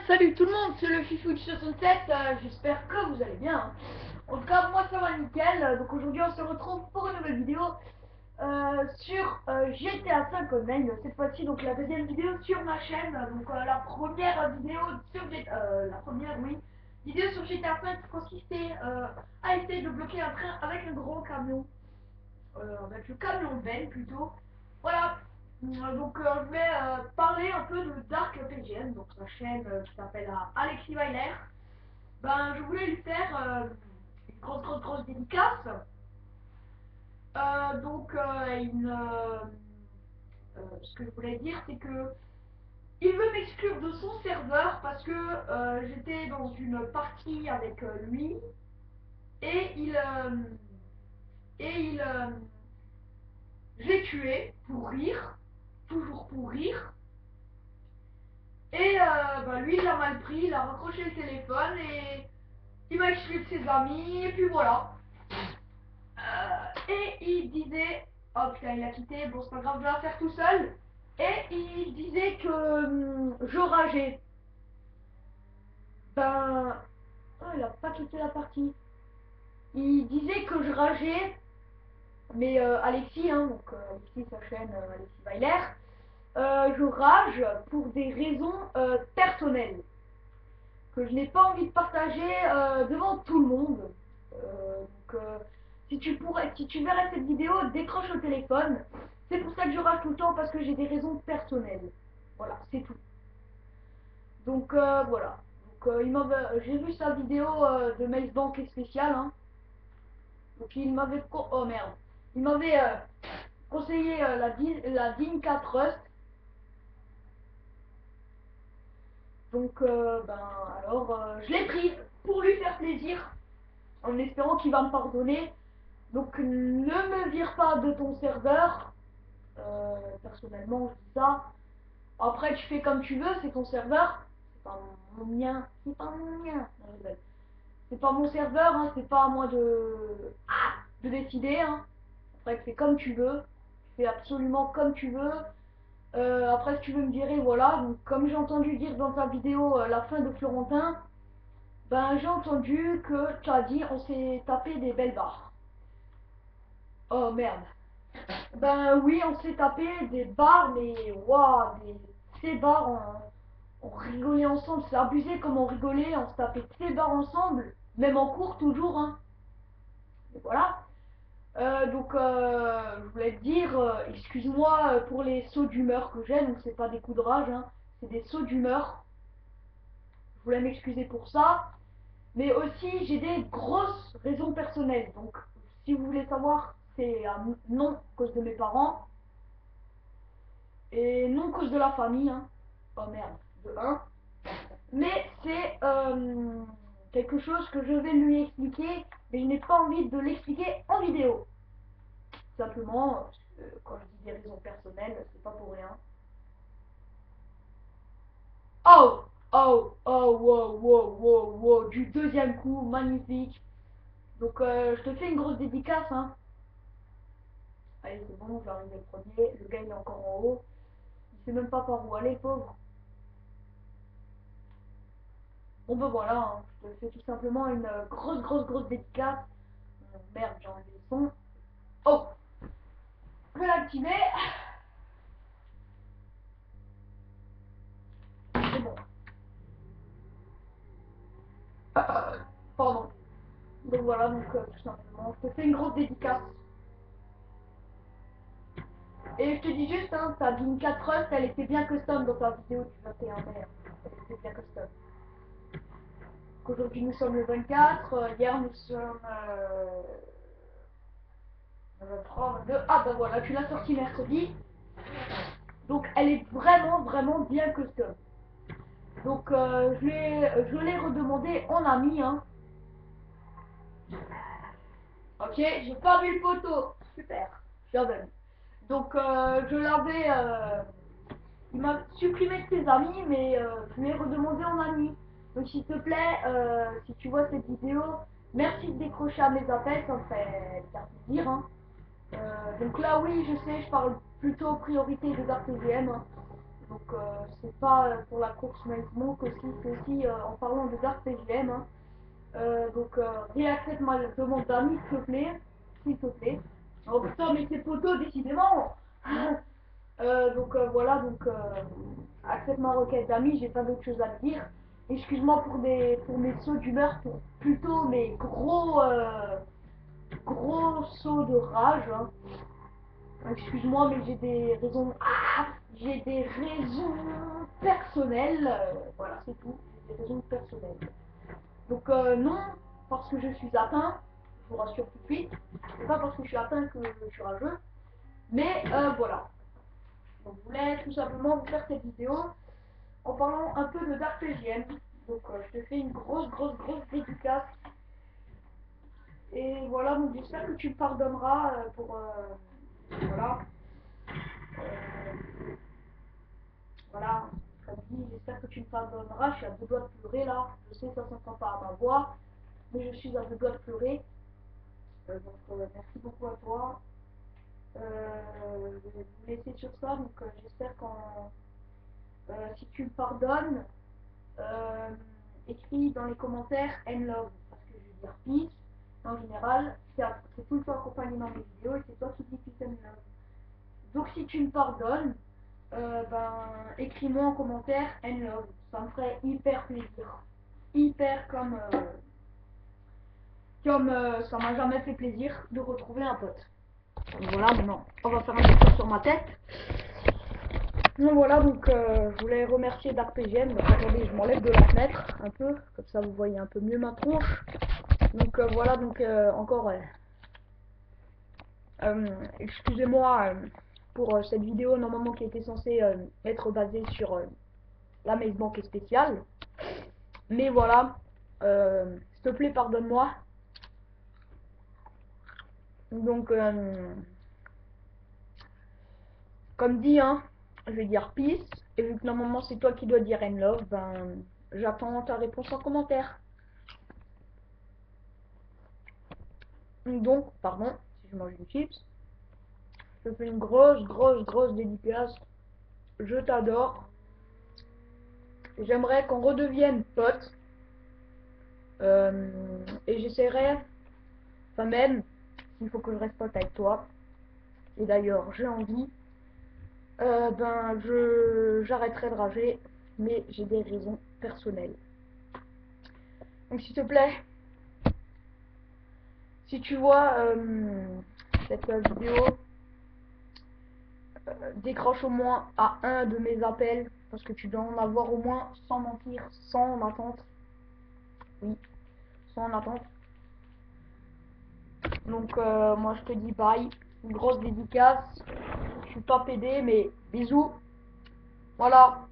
Salut tout le monde, c'est le Fifouch67, j'espère que vous allez bien. En tout cas, moi ça va nickel. Donc aujourd'hui on se retrouve pour une nouvelle vidéo sur GTA 5 Online. Cette fois-ci, donc la deuxième vidéo sur ma chaîne. Donc la première vidéo sur la première, oui, vidéo sur GTA 5 consistait à essayer de bloquer un train avec un gros camion. Avec le camion Ben plutôt. Voilà. Donc je vais parler un peu de Dark PGN, donc sa chaîne qui s'appelle Alexis Weiler. Ben je voulais lui faire une grosse dédicace. Ce que je voulais dire c'est que il veut m'exclure de son serveur parce que j'étais dans une partie avec lui et il je l'ai tué pour rire, toujours pour rire. Et bah, lui, il l'a mal pris, il a raccroché le téléphone et il m'a exclu de ses amis, et puis voilà. Et il disait, oh putain, il a quitté, bon, c'est pas grave, je vais la faire tout seul. Et il disait que je rageais. Ben, oh, il a pas quitté la partie. Il disait que je rageais, mais Alexis, hein, donc Alexis, sa chaîne Alexis Weiler, je rage pour des raisons personnelles que je n'ai pas envie de partager devant tout le monde. Si tu verrais cette vidéo, décroche le téléphone. C'est pour ça que je rage tout le temps parce que j'ai des raisons personnelles. Voilà, c'est tout. Donc voilà. J'ai vu sa vidéo de Maze Bank et spécial. Hein. Donc il m'avait oh merde. Il m'avait conseillé la Dinka Trust. Donc ben alors je l'ai prise pour lui faire plaisir en espérant qu'il va me pardonner. Donc ne me vire pas de ton serveur. Personnellement, je dis ça. Après, tu fais comme tu veux, c'est ton serveur. C'est pas mon mien. C'est pas mon mien. C'est pas mon serveur, hein, c'est pas à moi de décider. Hein. Après, fais comme tu veux. Tu fais absolument comme tu veux. Après, si tu veux me virer, voilà. Donc, comme j'ai entendu dire dans ta vidéo la fin de Florentin, ben j'ai entendu que tu as dit on s'est tapé des belles barres. Oh merde. Ben oui, on s'est tapé des barres, mais waouh, ces barres, on rigolait ensemble, c'est abusé comme on rigolait, on se tapait ces barres ensemble, même en cours toujours, hein. Et voilà. Je voulais te dire, excuse-moi pour les sauts d'humeur que j'ai, donc c'est pas des coups de rage, hein, c'est des sauts d'humeur. Je voulais m'excuser pour ça, mais aussi j'ai des grosses raisons personnelles, donc si vous voulez savoir, c'est non à cause de mes parents. Et non cause de la famille, hein. Oh merde, de un. Mais c'est quelque chose que je vais lui expliquer, mais je n'ai pas envie de l'expliquer en vidéo. Simplement, quand je dis des raisons personnelles, c'est pas pour rien. Oh! Oh! Oh! Wow! Wow! Wow! Wow! Du deuxième coup, magnifique. Donc je te fais une grosse dédicace, hein. Allez, c'est bon, je vais arriver le premier. Le gars il est encore en haut. Il sait même pas par où aller, pauvre. Bon ben voilà, hein, je te fais tout simplement une grosse dédicace. Merde, j'ai enlevé le son. Oh, je vais l'activer. C'est bon. Pardon. Donc voilà, donc tout simplement, je te fais une grosse dédicace. Et je te dis juste, hein, ta Binka Trust, elle était bien custom dans ta vidéo du 21 mai. Elle était bien custom. Aujourd'hui nous sommes le 24, hier nous sommes le 23, 22. Ah ben voilà, tu l'as sorti mercredi. Donc elle est vraiment bien custom. Donc je l'ai redemandé en ami, hein. Ok, j'ai pas vu le poteau. Super, bien même. Donc je l'avais, il m'a supprimé de ses amis, mais je lui ai redemandé en ami. Donc s'il te plaît, si tu vois cette vidéo, merci de décrocher à mes appels, ça me fait plaisir. Hein. Donc là oui, je sais, je parle plutôt priorité de Dark TGM. Hein. Donc c'est pas pour la course Maze que si, c'est aussi en parlant de Dark PGM. Hein. Réaccepte ma demande d'amis s'il te plaît. S'il te plaît. Oh putain, mais ces photos, décidément. Voilà, accepte ma requête d'amis, j'ai pas d'autre chose à te dire. Excuse-moi pour mes sauts d'humeur, pour plutôt mes gros sauts de rage. Hein. Excuse-moi, mais j'ai des raisons personnelles. Voilà, c'est tout. J'ai des raisons personnelles. Non, parce que je suis atteint, je vous rassure tout de suite. C'est pas parce que je suis atteint que je suis rageux. Mais voilà. Donc, je voulais tout simplement vous faire cette vidéo en parlant un peu de Dark PGM. Je te fais une grosse dédicace. Et voilà, donc j'espère que tu me pardonneras voilà. Euh, voilà, comme dit, j'espère que tu me pardonneras. Je suis à deux doigts de pleurer là. Je sais que ça s'entend pas à ma voix, mais je suis à deux doigts de pleurer. Merci beaucoup à toi. Je vais vous laisser sur ça. J'espère qu'en si tu me pardonnes, euh, écris dans les commentaires N love parce que je veux dire peace. En général, c'est tout le temps accompagné dans mes vidéos et c'est toi qui dis peace and love. Donc si tu me pardonnes, écris-moi en commentaire N love. Ça me ferait hyper plaisir. Hyper comme ça m'a jamais fait plaisir de retrouver un pote. Voilà, maintenant on va faire un petit tour sur ma tête. Donc voilà, je voulais remercier DarkPGM. Attendez, je m'enlève de la fenêtre un peu, comme ça vous voyez un peu mieux ma tronche. Encore, excusez-moi pour cette vidéo normalement qui était censée être basée sur la Maze Bank spéciale. Mais voilà, s'il te plaît, pardonne-moi. Donc, comme dit, hein, je vais dire peace. Et vu que normalement c'est toi qui dois dire N love, j'attends ta réponse en commentaire. Donc, pardon, si je mange une chips, je fais une grosse dédicace. Je t'adore. J'aimerais qu'on redevienne potes. Et j'essaierai, enfin même, s'il faut que je reste pote avec toi. Et d'ailleurs, j'ai envie. J'arrêterai de rager, mais j'ai des raisons personnelles. Donc s'il te plaît, si tu vois cette vidéo, décroche au moins à un de mes appels, parce que tu dois en avoir au moins, sans mentir, 100 en attente. Oui, 100 en attente. Donc moi je te dis bye, une grosse dédicace. Je suis pas pédé, mais bisous. Voilà.